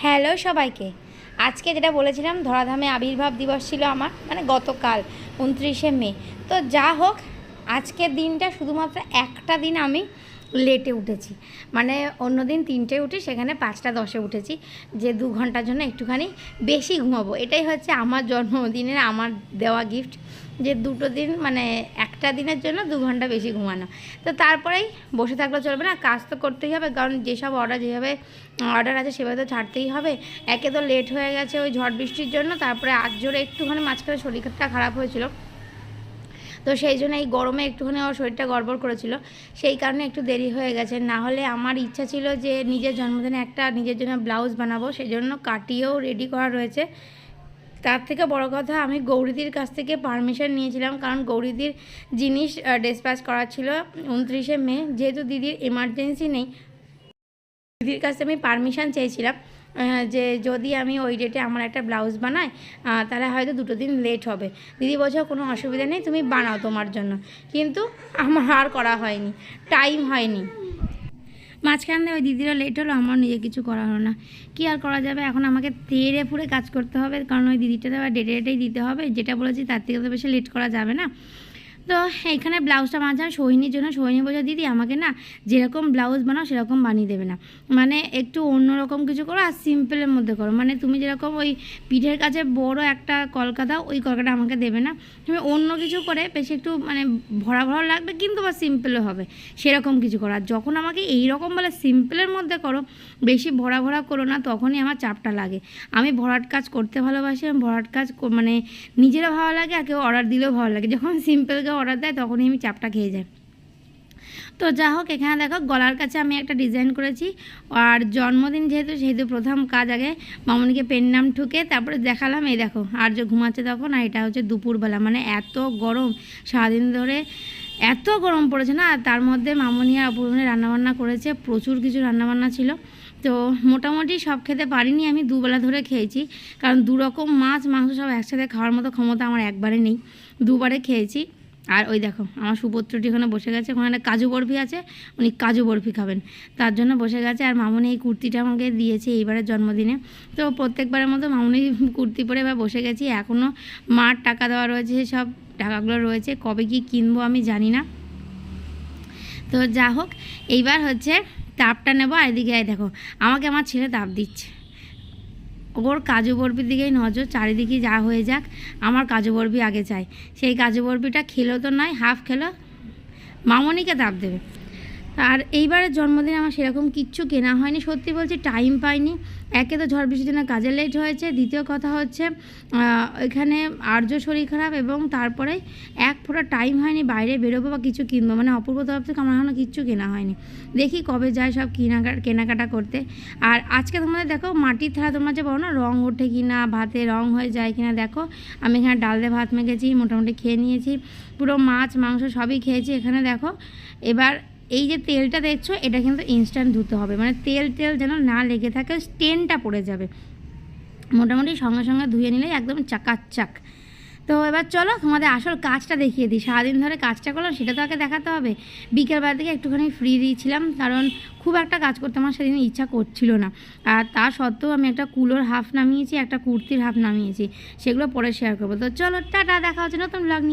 Hello সবাইকে। আজকে যেটা বলেছিলাম ধরাধামে আবির্ভাব দিবস ছিল আমার, মানে গতকাল 29শে মে। তো যা হোক, আজকের দিনটা শুধুমাত্র একটা দিন আমি লেটে উঠেছি, মানে অন্য দিন 3টে উঠি, সেখানে 5টা 10-এ উঠেছি, যে 2 ঘন্টার জন্য একটুখানি বেশি ঘুমাবো। এটাই হচ্ছে আমার জন্মদিনের আমার দেওয়া গিফট, যে দুটো দিন মানে একটা দিনের জন্য 2 ঘন্টা বেশি ঘুমানো। তো তারপরেই বসে থাকলে চলবে না, কাজ তো করতেই হবে, কারণ যেসব যেভাবে অর্ডার আছে সেভাবে তো ছাড়তেই হবে। একে তো লেট হয়ে গেছে ওই ঝড় বৃষ্টির জন্য, তারপরে আজ জোরে একটুখানি মাঝখানে শরীরটা খারাপ হয়েছিল, তো সেই জন্য এই গরমে একটুখানি ওর শরীরটা গড়বড় করেছিল, সেই কারণে একটু দেরি হয়ে গেছে। না হলে আমার ইচ্ছা ছিল যে নিজের জন্মদিনে একটা নিজের জন্য ব্লাউজ বানাবো, সেই জন্য কাটিয়েও রেডি করা রয়েছে। তার থেকে বড় কথা, আমি গৌরীদির কাছ থেকে পারমিশন নিয়েছিলাম, কারণ গৌরীদির জিনিস ডিসপ্যাচ করা ছিল 29শে মে, যেহেতু দিদির এমার্জেন্সি নেই, দিদির কাছে আমি পারমিশন চেয়েছিলাম যে যদি আমি ওই ডেটে আমার একটা ব্লাউজ বানাই তাহলে হয়তো 2 দিন লেট হবে। দিদি বলছে কোনো অসুবিধা নেই, তুমি বানাও তোমার জন্য, কিন্তু আমার আর করা হয়নি, টাইম হয়নি। মাঝখানে ওই দিদিরা লেট হলো, আমার নিজে কিছু করা হলো না। কী আর করা যাবে, এখন আমাকে তেড়ে ফুড়ে কাজ করতে হবে, কারণ ওই দিদিটাতে আবার ডেটেই দিতে হবে, যেটা বলেছি তার থেকে তো বেশি লেট করা যাবে না। তো এইখানে ব্লাউজটা বানাচ্ছিলাম সোহিনীর জন্য। সোহিনী বলছে দিদি আমাকে না যেরকম ব্লাউজ বানাও সেরকম বানিয়ে দেবে না, মানে একটু অন্যরকম কিছু করো আর সিম্পলের মধ্যে করো, মানে তুমি যেরকম ওই পিঠের কাছে বড় একটা কলকা দাও, ওই কলকাটা আমাকে দেবে না, তুমি অন্য কিছু করে বেশি একটু মানে ভরা ভরা লাগবে, কিন্তু বা সিম্পলও হবে, সেরকম কিছু করো। আর যখন আমাকে এইরকম বলে সিম্পলের মধ্যে করো, বেশি ভরা ভরা করো না, তখনই আমার চাপটা লাগে। আমি ভরাট কাজ করতে ভালোবাসি, আমি ভরাট কাজ মানে নিজেরও ভালো লাগে আর কেউ অর্ডার দিলেও ভালো লাগে। যখন সিম্পলকে অর্ডার দেয় তখনই আমি চাপটা খেয়ে যাই। তো যা হোক, এখানে দেখো গলার কাছে আমি একটা ডিজাইন করেছি, আর জন্মদিন যেহেতু প্রথম কাজ আগে মামনিকে পেন নাম ঠুকে তারপরে দেখালাম। এই দেখো আর যে ঘুমাচ্ছে তখন, আর এটা হচ্ছে দুপুরবেলা, মানে এত গরম সারাদিন ধরে, এত গরম পড়েছে না, তার মধ্যে মামনি আর অপূর্বনে রান্নাবান্না করেছে, প্রচুর কিছু রান্নাবান্না ছিল। তো মোটামুটি সব খেতে পারিনি, আমি 2 বেলা ধরে খেয়েছি, কারণ 2 রকম মাছ মাংস সব একসাথে খাওয়ার মতো ক্ষমতা আমার একবারে নেই, 2 বারে খেয়েছি। আর ওই দেখো আমার সুপুত্রটি ওখানে বসে গেছে, ওখানে কাজু বরফি আছে, উনি কাজু বরফি খাবেন তার জন্য বসে গেছে। আর মামনি এই কুর্তিটা আমাকে দিয়েছে এইবারের জন্মদিনে, তো প্রত্যেকবারের মতো মামনি কুর্তি পরে এবার বসে গেছি। এখনও মার টাকা দেওয়া রয়েছে, সব টাকাগুলো রয়েছে, কবে কি কিনবো আমি জানি না। তো যা হোক, এইবার হচ্ছে তাপটা নেবো। আর এদিকে দেখো আমাকে আমার ছেলে তাপ দিচ্ছে, ওর কাজু বরফির দিকেই নজর, চারিদিকে যা হয়ে যাক আমার কাজু বরফি আগে চাই। সেই কাজু বরফিটা খেলো তো নয়, হাফ খেলো, মামনিকে তাপ দেবে। আর এইবারের জন্মদিন আমার সেরকম কিচ্ছু কেনা হয়নি, সত্যি বলছি টাইম পাইনি। একে তো ঝড় বৃষ্টির জন্য কাজে লেট হয়েছে, দ্বিতীয় কথা হচ্ছে এখানে আর্য শরীর খারাপ, এবং তারপরে এক ফোঁটা টাইম হয়নি বাইরে বেরোবো বা কিছু কিনবো, মানে অপূর্ব তরফ থেকে আমার এখনও কিচ্ছু কেনা হয়নি। দেখি কবে যায় সব কেনাকাটা করতে। আর আজকে তোমাদের দেখো মাটির থালা, তোমরা যে বলো না রঙ ওঠে কি না, ভাতে রঙ হয়ে যায় কিনা, দেখো আমি এখানে ডাল দিয়ে ভাত মেখেছি, মোটামুটি খেয়ে নিয়েছি, পুরো মাছ মাংস সবই খেয়েছি। এখানে দেখো এবার এই যে তেলটা দেখছো, এটা কিন্তু ইনস্ট্যান্ট ধুতে হবে, মানে তেল যেন না লেগে থাকে, স্টেনটা পড়ে যাবে, মোটামুটি সঙ্গে সঙ্গে ধুয়ে নিলে একদম চাকাচাক। তো এবার চলো তোমাদের আসল কাজটা দেখিয়ে দিই, সারাদিন ধরে কাজটা করলাম সেটা তো আগে দেখাতে হবে। বিকেলবেলা থেকে একটুখানি ফ্রি দিয়েছিলাম, কারণ খুব একটা কাজ করতে আমার সেদিন ইচ্ছা করছিল না, আর তা সত্ত্বেও আমি একটা কুলোর হাফ নামিয়েছি, একটা কুর্তির হাফ নামিয়েছি, সেগুলো পরে শেয়ার করবো। তো চলো টাটা, দেখা হচ্ছে নতুন ব্লগ নিয়ে।